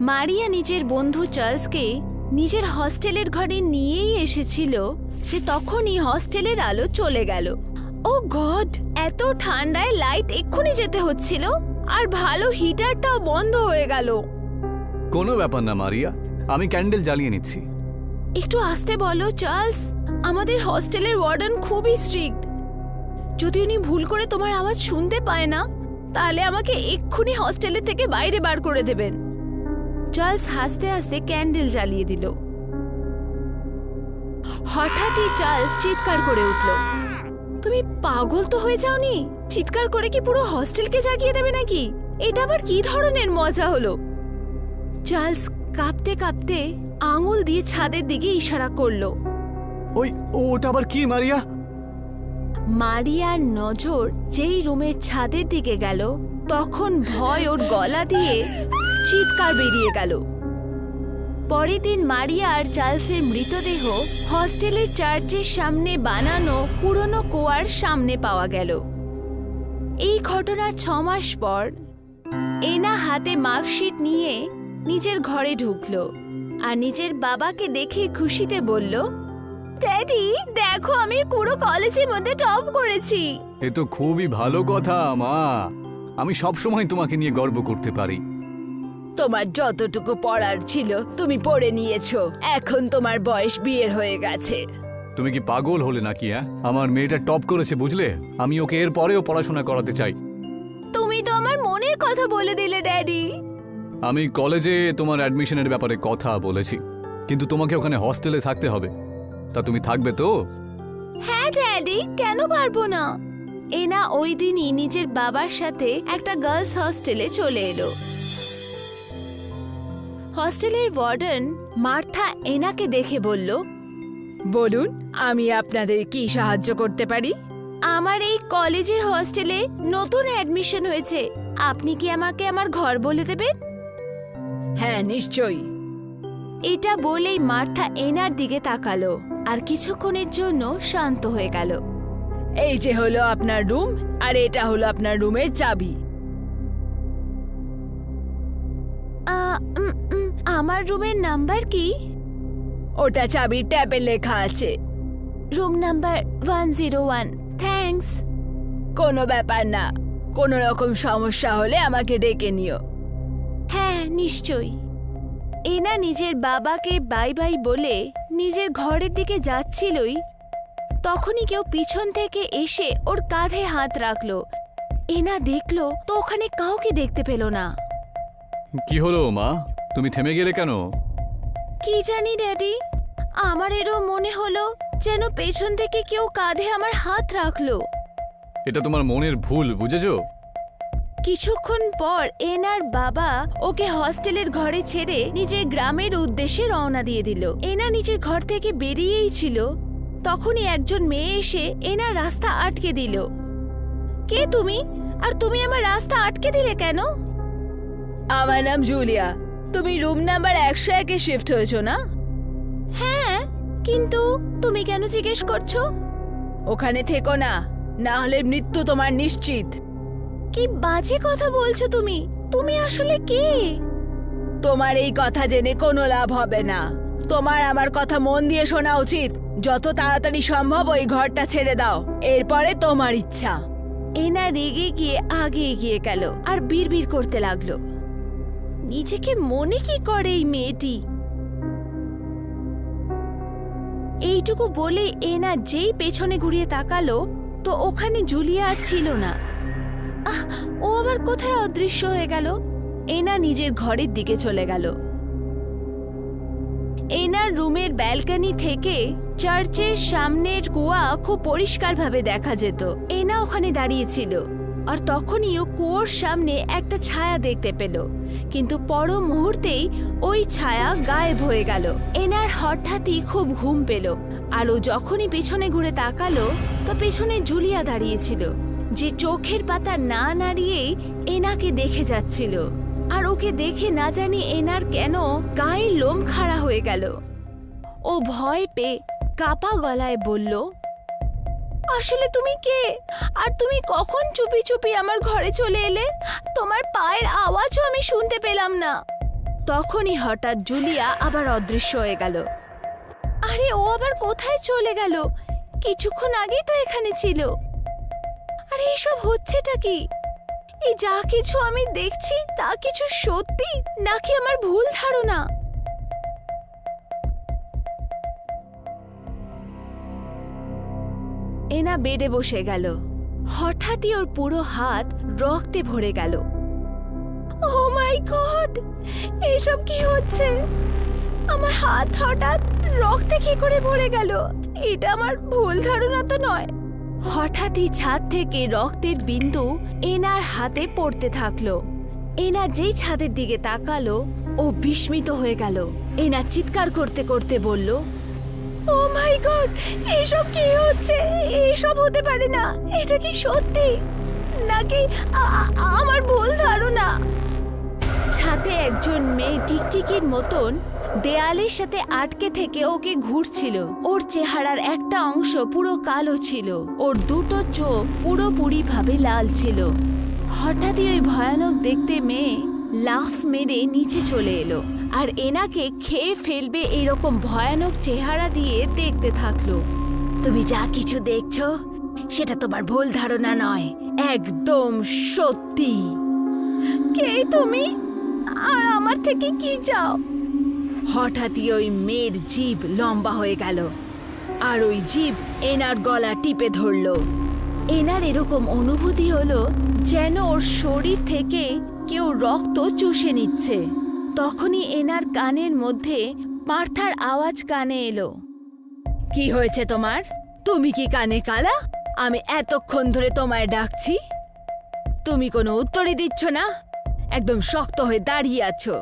মারিয়া নিজের বন্ধু চার্লসকে নিজের হস্টেলের ঘরে নিয়েই এসেছিল যে তখনই হস্টেলের আলো চলে গেল। ও গড, এত ঠান্ডায় লাইট এক্ষুনি যেতে হচ্ছিল আর ভালো হিটারটাও বন্ধ হয়ে গেল। কোনো ব্যাপার না মারিয়া, আমি ক্যান্ডেল জ্বালিয়ে নিচ্ছি। একটু আস্তে বলো চার্লস, আমাদের হস্টেলের ওয়ার্ডেন খুবই স্ট্রিক্ট। যদি উনি ভুল করে তোমার আওয়াজ শুনতে পায় না তাহলে আমাকে এক্ষুনি হস্টেলের থেকে বাইরে বার করে দেবেন। চার্লস হাসতে হাসতে ক্যান্ডেল জ্বালিয়ে দিল। হঠাৎই চার্লস চিৎকার করে উঠল, তুমি পাগল তো হয়ে যাওনি? চিৎকার করে কি পুরো হস্টেলকে জাগিয়ে দেবে নাকি? এটা আবার কি ধরনের মজা হলো? চার্লস কাঁপতে কাঁপতে আঙুল দিয়ে ছাদের দিকে ইশারা করলো। ওটা আবার কি মারিয়া? মারিয়ার নজর যেই রুমের ছাদের দিকে গেল তখন ভয় ওর গলা দিয়ে চিৎকার বেরিয়ে গেল। পরের দিন মারিয়া আর চার্লসের মৃতদেহ হস্টেলের চার্চের সামনে বানানো পুরনো কুয়ার সামনে পাওয়া গেল। এই ঘটনার 6 মাস পর এনা হাতে মার্কশিট নিয়ে নিজের ঘরে ঢুকলো আর নিজের বাবাকে দেখে খুশিতে বলল, ড্যাডি দেখো, আমি পুরো কলেজের মধ্যে টপ করেছি। এ তো খুবই ভালো কথা মা, আমি সবসময় তোমাকে নিয়ে গর্ব করতে পারি। তোমার যতটুকু পড়ার ছিল তুমি পড়ে নিয়েছো, এখন তোমার বয়স বিয়ের হয়ে গেছে। তুমি কি পাগল হলে নাকি? আমার মেয়েটা টপ করেছে বুঝলে, আমি ওকে এর পরেও পড়াশোনা করাতে চাই। তুমি তো আমার মনের কথা বলে দিলে ড্যাডি। আমি কলেজে তোমার অ্যাডমিশনের ব্যাপারে কথা বলেছি, কিন্তু তোমাকে ওখানে হস্টেলে থাকতে হবে। তা তুমি থাকবে তো? হ্যাঁ ড্যাডি, কেন পারবো না। এনা ওই দিনই নিজের বাবার সাথে একটা গার্লস হস্টেলে চলে এলো। হস্টেলের ওয়ার্ডেন মার্থা এনাকে দেখে বলল, বলুন আমি আপনাদের কি সাহায্য করতে পারি? আমার এই কলেজের হস্টেলে নতুন অ্যাডমিশন হয়েছে, আপনি কি আমাকে আমার ঘর বলে দেবেন? হ্যাঁ নিশ্চয়ই। এটা বলেই মার্থা এনার দিকে তাকালো আর কিছুক্ষণের জন্য শান্ত হয়ে গেল। এই যে হলো আপনার রুম, আর এটা হলো আপনার রুমের চাবি। আমার রুমের নাম্বার কি? ওটা চাবির ট্যাপে লেখা আছে, রুম নাম্বার 101। থ্যাঙ্কস। কোনো ব্যাপার না, কোনো রকম সমস্যা হলে আমাকে ডেকে নিও। হ্যাঁ নিশ্চয়ই। এনা নিজের বাবাকে বাই বাই বলে নিজের ঘরের দিকে যাচ্ছিলই তখনই কেউ পিছন থেকে এসে ওর কাঁধে হাত রাখলো। এনা দেখলো তো ওখানে কাউকে দেখতে পেল না। কি হলো মা, তুমি থেমে গেলে কেন? কি জানি ড্যাডি, আমার এরও মনে হলো যেন পেছন থেকে কেউ কাঁধে আমার হাত রাখলো। এটা তোমার মনের ভুল, বুঝেছো? কিছুক্ষণ পর এনার বাবা ওকে হস্টেলের ঘরে ছেড়ে নিজের গ্রামের উদ্দেশ্যে রওনা দিয়ে দিল। এনা নিজের ঘর থেকে বেরিয়েই ছিল তখনই একজন মেয়ে এসে এনার রাস্তা আটকে দিল। কে তুমি? আর তুমি আমার রাস্তা আটকে দিলে কেন? আমার নাম জুলিয়া। তুমি রুম নাম্বার 101-এ শিফট হয়েছো না? হ্যাঁ, কিন্তু তুমি কেন জিজ্ঞেস করছো? ওখানে থেকো না, না হলে মৃত্যু তোমার নিশ্চিত। কি বাজে কথা বলছো তুমি? তুমি আসলে কে? তোমার এই কথা জেনে কোনো লাভ হবে না। তোমার আমার কথা মন দিয়ে শোনা উচিত। যত তাড়াতাড়ি সম্ভব ওই ঘরটা ছেড়ে দাও, এরপরে তোমার ইচ্ছা। এনা রেগে গিয়ে আগে এগিয়ে গেল আর বিড়বিড় করতে লাগলো। নিজেকে মনে কি করে এই মেয়েটি? এইটুকু বলে এনা যেই পেছনে ঘুরিয়ে তাকালো তো ওখানে জুলিয়া আর ছিল না। ও আবার কোথায় অদৃশ্য হয়ে গেল? এনা নিজের ঘরের দিকে চলে গেল। এনার রুমের ব্যালকনি থেকে চার্চের সামনের কুয়া খুব পরিষ্কারভাবে দেখা যেত। এনা ওখানে দাঁড়িয়েছিল আর তখনই ও কুয়োর সামনে একটা ছায়া দেখতে পেল, কিন্তু পর মুহূর্তেই ওই ছায়া গায়েব হয়ে গেল। এনার হঠাৎই খুব ঘুম পেল আর ও যখনই পেছনে ঘুরে তাকালো তো পেছনে জুলিয়া দাঁড়িয়েছিল, যে চোখের পাতা না নাড়িয়েই এনাকে দেখে যাচ্ছিল। আর ওকে দেখে না জানি এনার কেন গায়ের লোম খাড়া হয়ে গেল। ও ভয় পেয়ে কাপা গলায় বলল, আসলে তুমি কে? আর তুমি কখন চুপি চুপি আমার ঘরে চলে এলে? তোমার পায়ের আওয়াজও আমি শুনতে পেলাম না। তখনই হঠাৎ জুলিয়া আবার অদৃশ্য হয়ে গেল। আরে ও আবার কোথায় চলে গেল? কিছুক্ষণ আগেই তো এখানে ছিল। আরে এসব হচ্ছেটা কি? এই যা কিছু আমি দেখছি তা কিছু সত্যি নাকি আমার ভুল ধারণা? এনা বেডে বসে গেল। হঠাৎই ওর পুরো হাত রক্তে ভরে গেল। ও মাই গড, এসব কি হচ্ছে? আমার হাত হঠাৎ রক্তে কি করে ভরে গেল? এটা আমার ভুল ধারণা তো নয়। হঠাৎই ছাদ থেকে রক্তের বিন্দু এনার হাতে পড়তে থাকলো। এনা যেই ছাদের দিকে তাকালো ও বিস্মিত হয়ে গেল। এনা চিৎকার করতে করতে বলল, ও মাই গড, এসব কি হচ্ছে? এসব হতে পারে না। এটা কি সত্যি নাকি আমার ভুল ধারণা? ছাদে একজন মেয়ে টিকটিকির মতন দেয়ালের সাথে আটকে থেকে ওকে ঘুরছিল। ওর চেহারার একটা অংশ পুরো কালো ছিল, ওর দুটো চোখ পুরোপুরি ভাবে লাল ছিল। হঠাৎই ওই ভয়ানক দেখতে মেয়ে লাফ মেরে নিচে চলে এলো আর এনাকে খেয়ে ফেলবে এরকম ভয়ানক চেহারা দিয়ে দেখতে থাকলো। তুমি যা কিছু দেখছো সেটা তোমার ভুল ধারণা নয়, একদম সত্যি। কে তুমি আর আমার থেকে কি চাও? হঠাৎই ওই মেয়ের জিভ লম্বা হয়ে গেল আর ওই জিভ এনার গলা টিপে ধরলো। এনার এরকম অনুভূতি হলো যেন ওর শরীর থেকে কেউ রক্ত চুষে নিচ্ছে। তখনই এনার কানের মধ্যে মার্থার আওয়াজ কানে এলো। কি হয়েছে তোমার? তুমি কি কানে কালা? আমি এতক্ষণ ধরে তোমায় ডাকছি, তুমি কোনো উত্তরই দিচ্ছ না, একদম শক্ত হয়ে দাঁড়িয়ে আছো।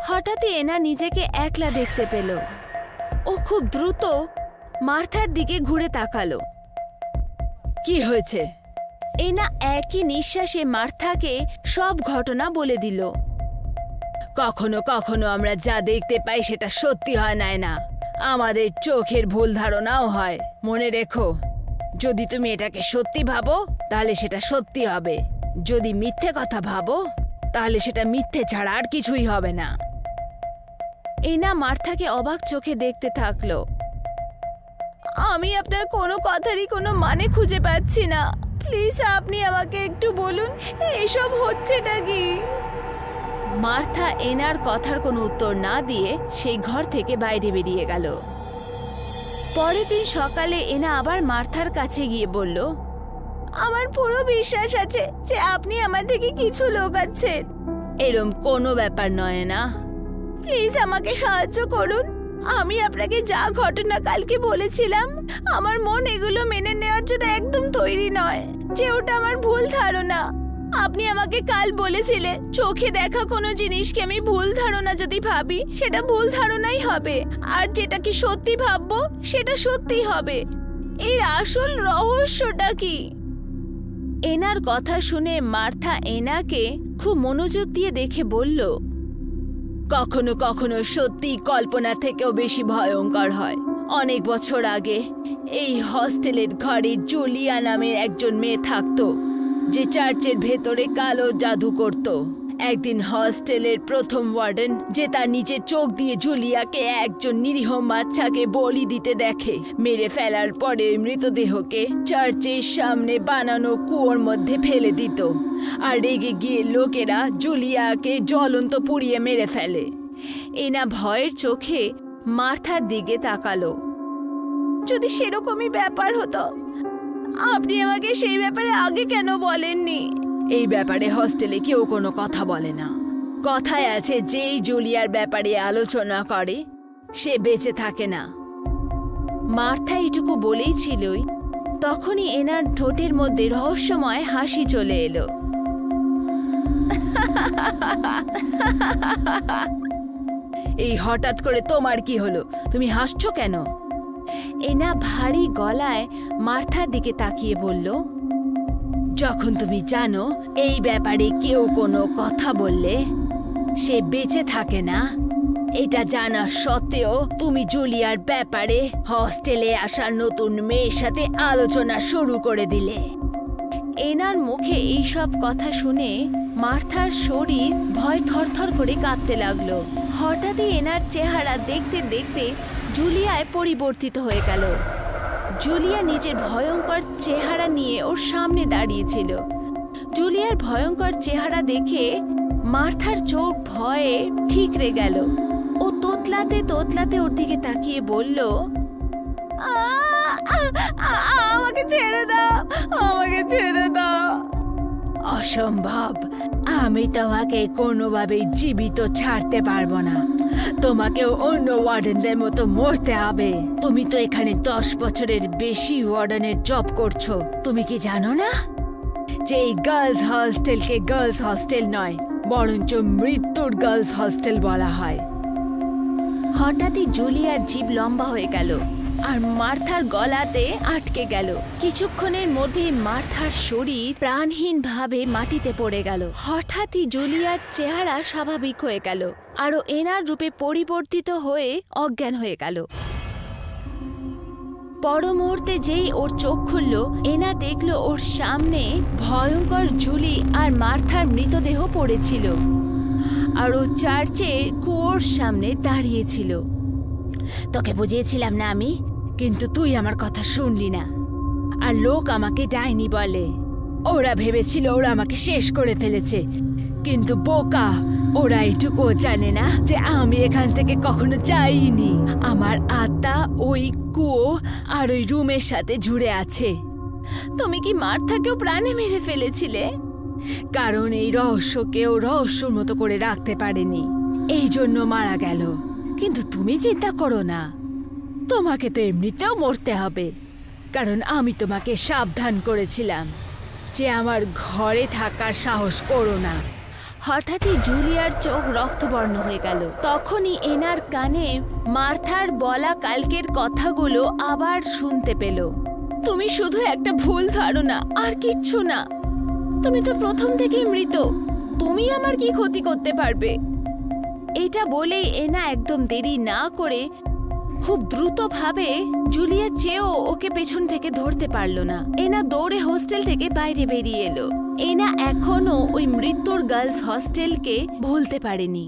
হঠাৎই এনা নিজেকে একলা দেখতে পেল। ও খুব দ্রুত মার্থার দিকে ঘুরে তাকালো। কি হয়েছে? এনা একই নিঃশ্বাসে মার্থাকে সব ঘটনা বলে দিল। কখনো কখনো আমরা যা দেখতে পাই সেটা সত্যি হয় না, আমাদের চোখের ভুল ধারণাও হয়। মনে রেখো, যদি তুমি এটাকে সত্যি ভাবো তাহলে সেটা সত্যি হবে, যদি মিথ্যে কথা ভাবো তাহলে সেটা মিথ্যে ছাড়া আর কিছুই হবে না। এনা মার্থাকে অবাক চোখে দেখতে থাকলো। আমি আপনার কোনো কথারই কোনো মানে খুঁজে পাচ্ছি না, প্লিজ আপনি আমাকে একটু বলুন এসব হচ্ছেটা কি? মার্থা এনার কথার কোনো উত্তর না দিয়ে সেই ঘর থেকে বাইরে বেরিয়ে গেল। পরের দিন সকালে এনা আবার মার্থার কাছে গিয়ে বলল, আমার পুরো বিশ্বাস আছে যে আপনি আমার থেকে কিছু লুকাচ্ছেন। এরম কোনো ব্যাপার নয় না, প্লিজ আমাকে সাহায্য করুন। আমি আপনাকে যা ঘটনা কালকে বলেছিলাম, আমার মন এগুলো মেনে নেওয়ার জন্য একদম তৈরি নয় যে ওটা আমার ভুল ধারণা। আপনি আমাকে কাল বলেছিলেন চোখে দেখা কোনো জিনিসকে আমি ভুল ধারণা যদি ভাবি সেটা ভুল ধারণাই হবে, আর যেটা কি সত্যি ভাববো সেটা সত্যি হবে। এর আসল রহস্যটা কি? এনার কথা শুনে মার্থা এনাকে খুব মনোযোগ দিয়ে দেখে বলল, কখনো কখনো সত্যি কল্পনা থেকেও বেশি ভয়ঙ্কর হয়। অনেক বছর আগে এই হস্টেলের ঘরে জুলিয়া নামের একজন মেয়ে থাকতো যে চার্চের ভেতরে কালো জাদু করত। একদিন হস্টেলের প্রথম ওয়ার্ডেন যে তার নিজের চোখ দিয়ে জুলিয়াকে একজন নিরীহ বাচ্চাকে বলি দিতে দেখে, মেরে ফেলার পরে মৃতদেহকে চার্চের সামনে বানানো কুয়োর মধ্যে ফেলে দিত, আর রেগে গিয়ে লোকেরা জুলিয়াকে জ্বলন্ত পুড়িয়ে মেরে ফেলে। এনা ভয়ের চোখে মার্থার দিকে তাকালো। যদি সেরকমই ব্যাপার হতো, আপনি আমাকে সেই ব্যাপারে আগে কেন বলেননি? এই ব্যাপারে হস্টেলে কেউ কোনো কথা বলে না। কথায় আছে, যেই জুলিয়ার ব্যাপারে আলোচনা করে সে বেঁচে থাকে না। মার্থা এটুকু বলেই ছিলই, তখনই এনার ঠোঁটের মধ্যে রহস্যময় হাসি চলে এলো। এই হঠাৎ করে তোমার কি হলো? তুমি হাসছো কেন? এনা ভারী গলায় মার্থার দিকে তাকিয়ে বলল, যখন তুমি জানো এই ব্যাপারে কেউ কোনো কথা বললে সে বেঁচে থাকে না, এটা জানা সত্ত্বেও তুমি জুলিয়ার ব্যাপারে হস্টেলে আসা নতুন মেয়ের সাথে আলোচনা শুরু করে দিলে। এনার মুখে এইসব কথা শুনে মার্থার শরীর ভয় থরথর করে কাঁপতে লাগলো। হঠাৎই এনার চেহারা দেখতে দেখতে জুলিয়ায় পরিবর্তিত হয়ে গেল। জুলিয়া নিজের ভয়ঙ্কর চেহারা নিয়ে ওর সামনে দাঁড়িয়েছিল। জুলিয়ার ভয়ঙ্কর চেহারা দেখে মার্থার চোখ ভয়ে ঠিকরে গেল। ও তোতলাতে তোতলাতে ওর দিকে তাকিয়ে বলল, আমাকে ছেড়ে দাও, আমাকে ছেড়ে দাও। অসম্ভব, আমি তোমাকে কোনোভাবেই জীবিত ছাড়তে পারবো না। তোমাকে অন্য ওয়ার্ডেনদের মতো মরতে হবে। তুমি তো এখানে 10 বছরের বেশি ওয়ার্ডেনের জব করছো। তুমি কি জানো না যে এই গার্লস হস্টেলকে গার্লস হস্টেল নয়, বরঞ্চ মৃত্যুর গার্লস হস্টেল বলা হয়। হঠাৎই জুলিয়ার জিভ লম্বা হয়ে গেল আর মার্থার গলাতে আটকে গেল। কিছুক্ষণের মধ্যে মার্থার শরীর প্রাণহীন ভাবে মাটিতে পড়ে গেল। হঠাৎই জুলিয়ার চেহারা স্বাভাবিক হয়ে গেল আর ও এনার রূপে পরিবর্তিত হয়ে অজ্ঞান হয়ে গেল। পর মুহূর্তে যেই ওর চোখ খুলল, এনা দেখলো ওর সামনে ভয়ঙ্কর জুলি আর মার্থার মৃতদেহ পড়েছিল আর ও চার্চের কুয়োর সামনে দাঁড়িয়েছিল। তোকে বুঝিয়েছিলাম না আমি, কিন্তু তুই আমার কথা শুনলি না। আর লোক আমাকে ডাইনি বলে। ওরা ভেবেছিল ওরা আমাকে শেষ করে ফেলেছে, কিন্তু বোকা, ওরা এইটুকুও জানে না যে আমি এখান থেকে কখনো যাইনি। আমার আত্মা ওই কুয়ো আর ওই রুমের সাথে জুড়ে আছে। তুমি কি মার্থাকেও প্রাণে মেরে ফেলেছিলে? কারণ এই রহস্যকেও রহস্যর মতো করে রাখতে পারেনি, এই জন্য মারা গেল। কিন্তু তুমি চিন্তা করো না, তোমাকে তো এমনিতেও মরতে হবে, কারণ আমি তোমাকে সাবধান করেছিলাম যে আমার ঘরে থাকার সাহস করো না। হঠাৎই জুলিয়ার চোখ রক্তবর্ণ হয়ে গেল। তখনই এনার কানে মার্থার বলা কালকের কথাগুলো আবার শুনতে পেল। তুমি শুধু একটা ভুল ধারণা, আর কিচ্ছু না। তুমি তো প্রথম থেকেই মৃত, তুমি আমার কি ক্ষতি করতে পারবে? এটা বলেই এনা একদম দেরি না করে খুব দ্রুতভাবে জুলিয়া চেয়েও ওকে পেছন থেকে ধরতে পারল না। এনা দৌড়ে হোস্টেল থেকে বাইরে বেরিয়ে এলো। এনা এখনো ওই মৃত্যুর গার্লস হস্টেলকে ভুলতে পারেনি।